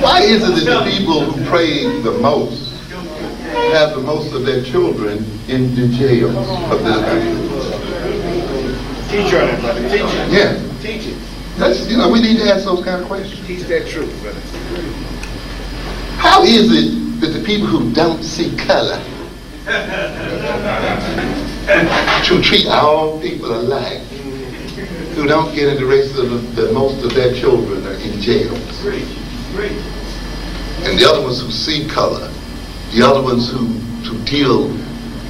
Why is it that the people who pray the most have the most of their children in the jails of this country? Teach on it, brother. Teach it. Yeah. Teach it. That's, we need to ask those kind of questions. Teach that truth, brother. How is it that the people who don't see color to treat all people alike, who don't get into racism, that most of their children are in jails? And the other ones who see color, the other ones who deal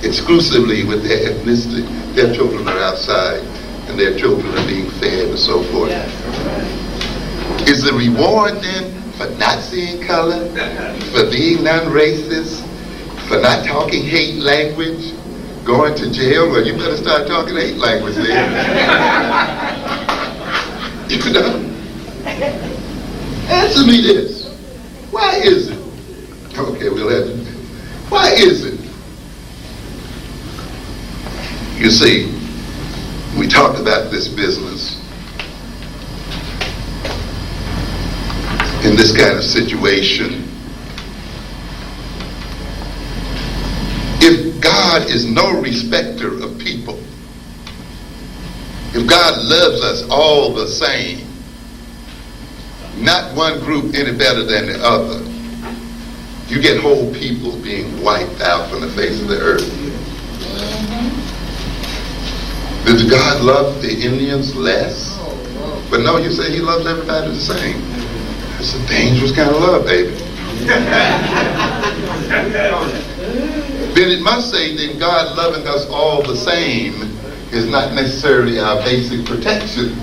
exclusively with their ethnicity, their children are outside and their children are being fed and so forth. Is the reward then for not seeing color, for being non-racist, for not talking hate language, going to jail? Well, you better start talking hate language then. You know? Answer me this. Why is it? Okay, we'll have to. Why is it? You see, we talked about this business in this kind of situation. If God is no respecter of people, if God loves us all the same, not one group any better than the other, you get whole people being wiped out from the face of the earth. Does God love the Indians less? But no, you say he loves everybody the same. That's a dangerous kind of love, baby. Then it must say then God loving us all the same is not necessarily our basic protection.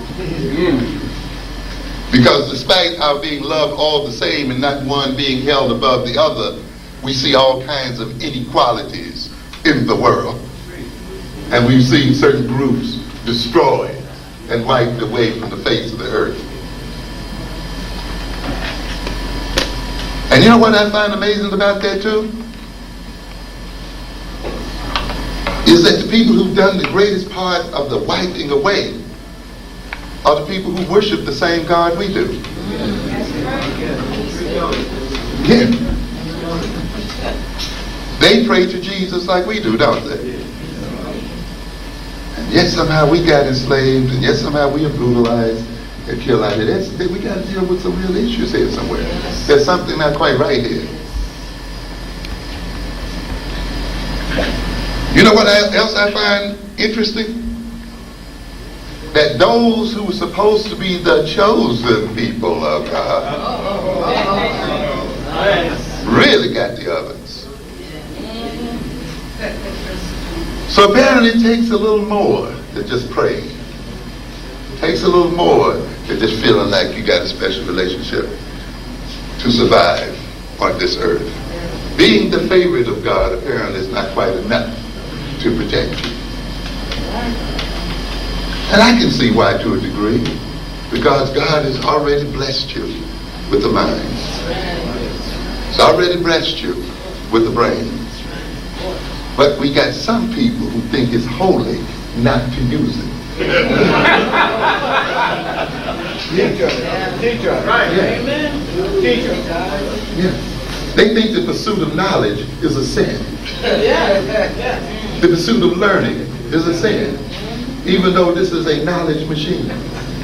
Because despite our being loved all the same and not one being held above the other, we see all kinds of inequalities in the world. And we've seen certain groups destroyed and wiped away from the face of the earth. And you know what I find amazing about that too? Is that the people who've done the greatest part of the wiping away are the people who worship the same God we do. Yeah. They pray to Jesus like we do, don't they? And yet somehow we got enslaved, and yet somehow we are brutalized and killed out here. We got to deal with some real issues here somewhere. There's something not quite right here. You know what else I find interesting? That those who were supposed to be the chosen people of God really got the ovens. So apparently it takes a little more than just praying. It takes a little more than just feeling like you got a special relationship to survive on this earth. Being the favorite of God apparently is not quite enough to protect you. And I can see why to a degree, because God has already blessed you with the mind. He's already blessed you with the brain. But we got some people who think it's holy not to use it. Teacher. Right. Yeah. Amen. Teacher. Yeah. They think the pursuit of knowledge is a sin. Yeah. The pursuit of learning is a sin. Even though this is a knowledge machine.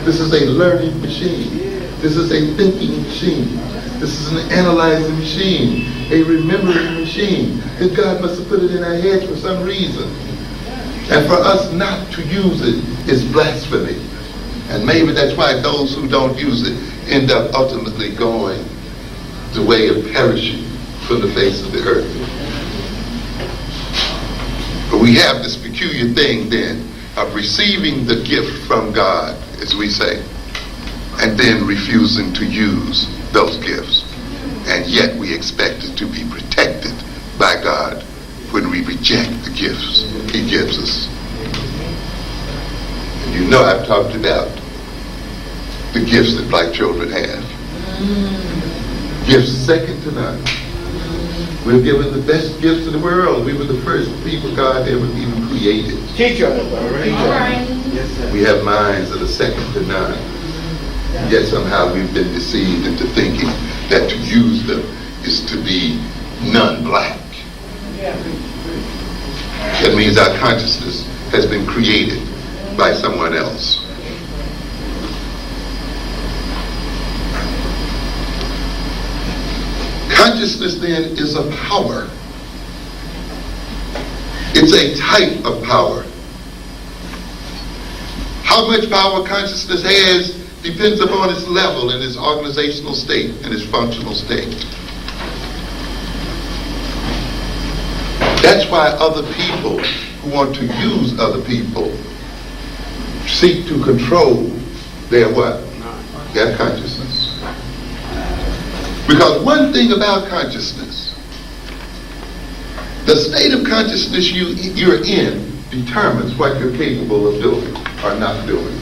This is a learning machine. This is a thinking machine. This is an analyzing machine. A remembering machine. And God must have put it in our heads for some reason. And for us not to use it is blasphemy. And maybe that's why those who don't use it end up ultimately going the way of perishing from the face of the earth. But we have this peculiar thing then of receiving the gift from God, as we say, and then refusing to use those gifts. And yet we expect it to be protected by God when we reject the gifts he gives us. And you know I've talked about the gifts that black children have. Gifts second to none. We're given the best gifts in the world. We were the first people God ever even created. Teacher. All right. We have minds that are second to none. Yet somehow we've been deceived into thinking that to use them is to be non-black. That means our consciousness has been created by someone else. Consciousness then is a power. It's a type of power. How much power consciousness has depends upon its level and its organizational state and its functional state. That's why other people who want to use other people seek to control their what? Their consciousness. Because one thing about consciousness, the state of consciousness you're in determines what you're capable of doing or not doing.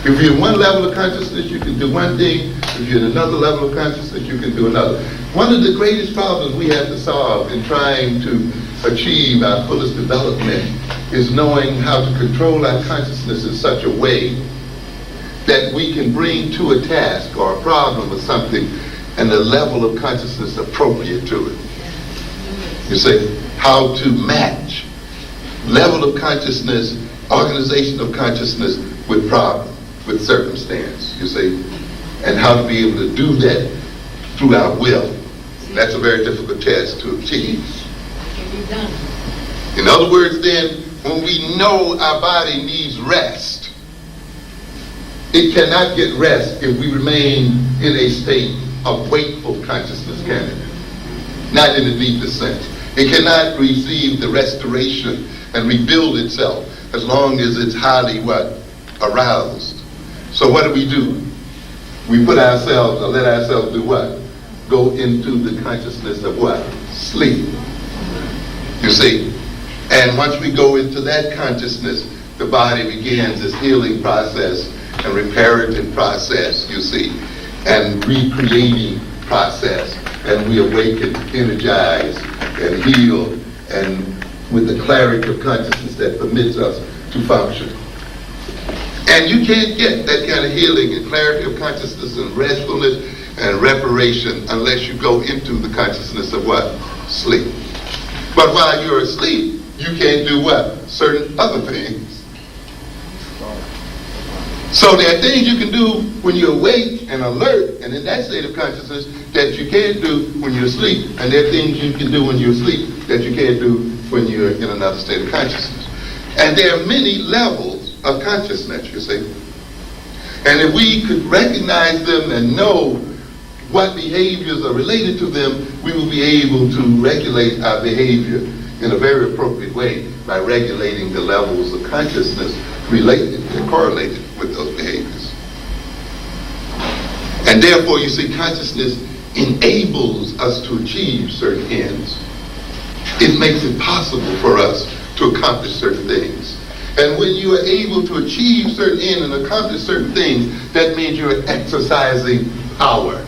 If you're in one level of consciousness, you can do one thing. If you're in another level of consciousness, you can do another. One of the greatest problems we have to solve in trying to achieve our fullest development is knowing how to control our consciousness in such a way that we can bring to a task or a problem or something and the level of consciousness appropriate to it. You say, how to match level of consciousness, organization of consciousness with problem, with circumstance, you see, and how to be able to do that through our will. That's a very difficult task to achieve. In other words, then, when we know our body needs rest, it cannot get rest if we remain in a state of wakeful consciousness, can it? Not in the deepest sense. It cannot receive the restoration and rebuild itself as long as it's highly what? Aroused. So what do? We put ourselves, or let ourselves do what? Go into the consciousness of what? Sleep. You see? And once we go into that consciousness, the body begins its healing process and reparative process, you see, and recreating process. And we awaken, energize, and heal, and with the clarity of consciousness that permits us to function. And you can't get that kind of healing and clarity of consciousness and restfulness and reparation unless you go into the consciousness of what? Sleep. But while you're asleep, you can't do what? Certain other things. So there are things you can do when you're awake and alert and in that state of consciousness that you can't do when you're asleep. And there are things you can do when you're asleep that you can't do when you're in another state of consciousness. And there are many levels of consciousness, you see. And if we could recognize them and know what behaviors are related to them, we will be able to regulate our behavior in a very appropriate way by regulating the levels of consciousness related and correlated with those behaviors. And therefore, you see, consciousness enables us to achieve certain ends. It makes it possible for us to accomplish certain things. And when you are able to achieve certain ends and accomplish certain things, that means you're exercising power.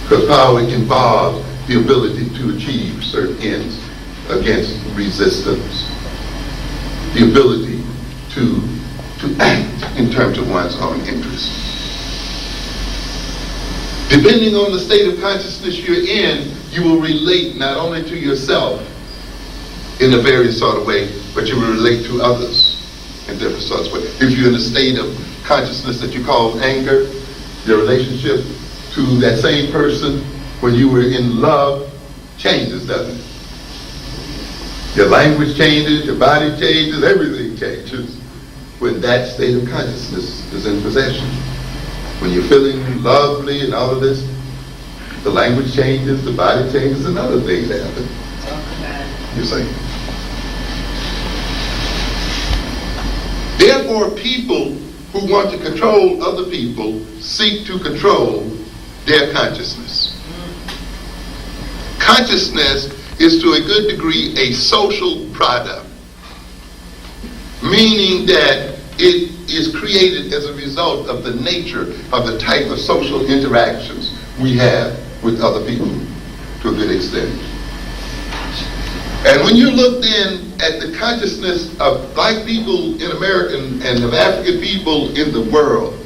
Because power involves the ability to achieve certain ends against resistance. The ability to act in terms of one's own interests. Depending on the state of consciousness you're in, you will relate not only to yourself in a various sort of way, but you will relate to others in different sorts of ways. If you're in a state of consciousness that you call anger, your relationship to that same person when you were in love changes, doesn't it? Your language changes, your body changes, everything changes when that state of consciousness is in possession. When you're feeling lovely and all of this, the language changes, the body changes, and other things happen. You see? Therefore, people who want to control other people seek to control their consciousness. Consciousness is to a good degree a social product, meaning that it is created as a result of the nature of the type of social interactions we have with other people to a good extent. And when you look then at the consciousness of black people in America and of African people in the world,